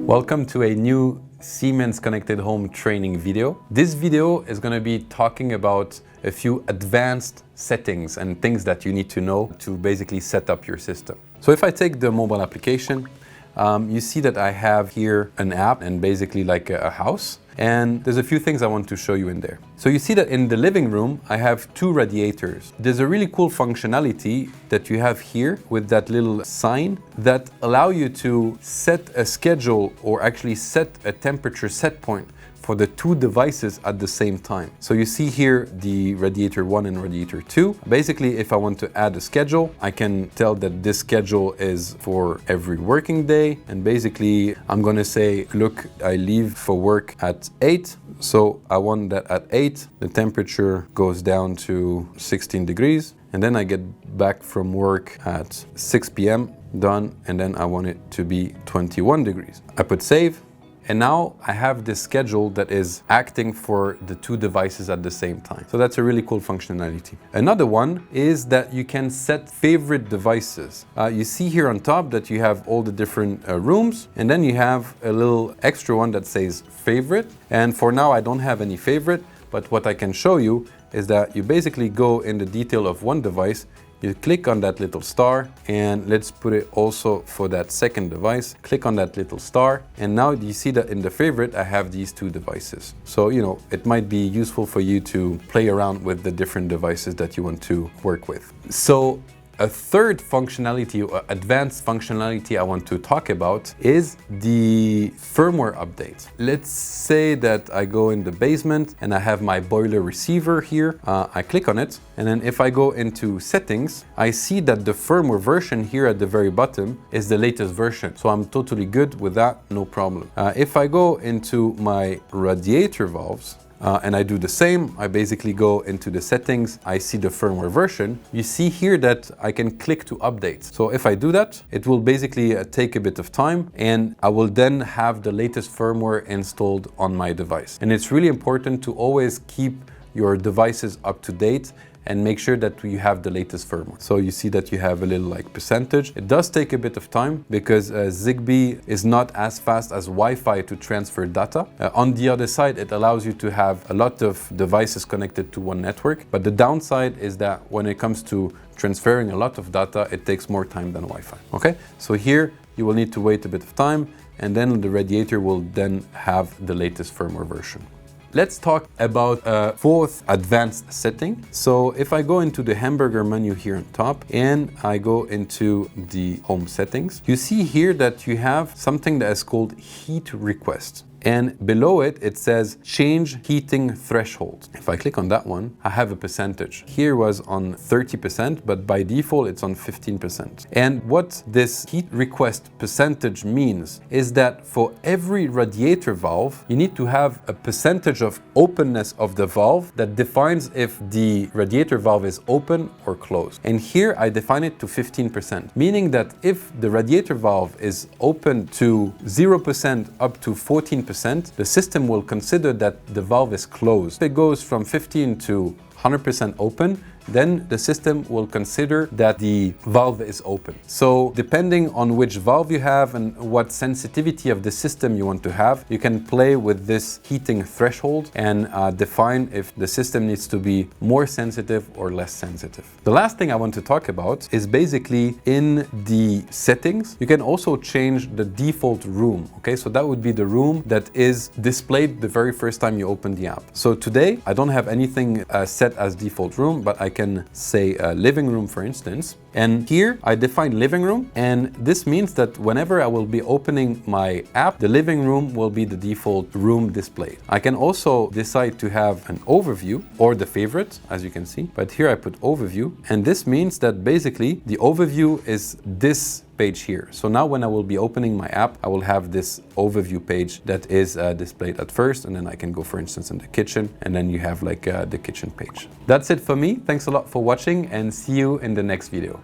Welcome to a new Siemens Connected Home training video. This video is going to be talking about a few advanced settings and things that you need to know to basically set up your system. So if I take the mobile application, you see that I have here an app and basically like a house. And there's a few things I want to show you in there. So you see that in the living room, I have two radiators. There's a really cool functionality that you have here with that little sign that allow you to set a schedule or actually set a temperature set point for the two devices at the same time. So you see here the radiator 1 and radiator 2. Basically, if I want to add a schedule, I can tell that this schedule is for every working day. And basically, I'm gonna say, look, I leave for work at 8. So I want that at 8, the temperature goes down to 16 degrees. And then I get back from work at 6 p.m. done. And then I want it to be 21 degrees. I put save. And now I have this schedule that is acting for the two devices at the same time. So that's a really cool functionality. Another one is that you can set favorite devices. You see here on top that you have all the different rooms, and then you have a little extra one that says favorite. And for now, I don't have any favorite, but what I can show you is that you basically go in the detail of one device. You click on that little star, and let's put it also for that second device. Click on that little star, and now you see that in the favorite, I have these two devices. So, it might be useful for you to play around with the different devices that you want to work with. So, a third functionality or advanced functionality I want to talk about is the firmware update. Let's say that I go in the basement and I have my boiler receiver here. I click on it, and then if I go into settings, I see that the firmware version here at the very bottom is the latest version. So I'm totally good with that, no problem. If I go into my radiator valves, and I do the same, I basically go into the settings, I see the firmware version. You see here that I can click to update. So if I do that, it will basically take a bit of time, and I will then have the latest firmware installed on my device. And it's really important to always keep your devices up to date and make sure that you have the latest firmware. So you see that you have a little percentage. It does take a bit of time because Zigbee is not as fast as Wi-Fi to transfer data. On the other side, it allows you to have a lot of devices connected to one network. But the downside is that when it comes to transferring a lot of data, it takes more time than Wi-Fi. Okay, so here you will need to wait a bit of time, and then the radiator will then have the latest firmware version. Let's talk about a fourth advanced setting. So if I go into the hamburger menu here on top and I go into the home settings, you see here that you have something that is called heat request. And below it, it says change heating threshold. If I click on that one, I have a percentage. Here was on 30%, but by default, it's on 15%. And what this heat request percentage means is that for every radiator valve, you need to have a percentage of openness of the valve that defines if the radiator valve is open or closed. And here I define it to 15%, meaning that if the radiator valve is open to 0% up to 14%, the system will consider that the valve is closed. If it goes from 15 to 100% open, then the system will consider that the valve is open. So depending on which valve you have and what sensitivity of the system you want to have, you can play with this heating threshold and define if the system needs to be more sensitive or less sensitive. The last thing I want to talk about is basically in the settings, you can also change the default room. Okay, so that would be the room that is displayed the very first time you open the app. So today, I don't have anything set as default room, but I can say living room, for instance. And here I define living room, and this means that whenever I will be opening my app, the living room will be the default room displayed. I can also decide to have an overview or the favorite, as you can see, but here I put overview, and this means that basically the overview is this page here. So now when I will be opening my app, I will have this overview page that is displayed at first, and then I can go, for instance, in the kitchen, and then you have the kitchen page. That's it for me. Thanks a lot for watching, and see you in the next video.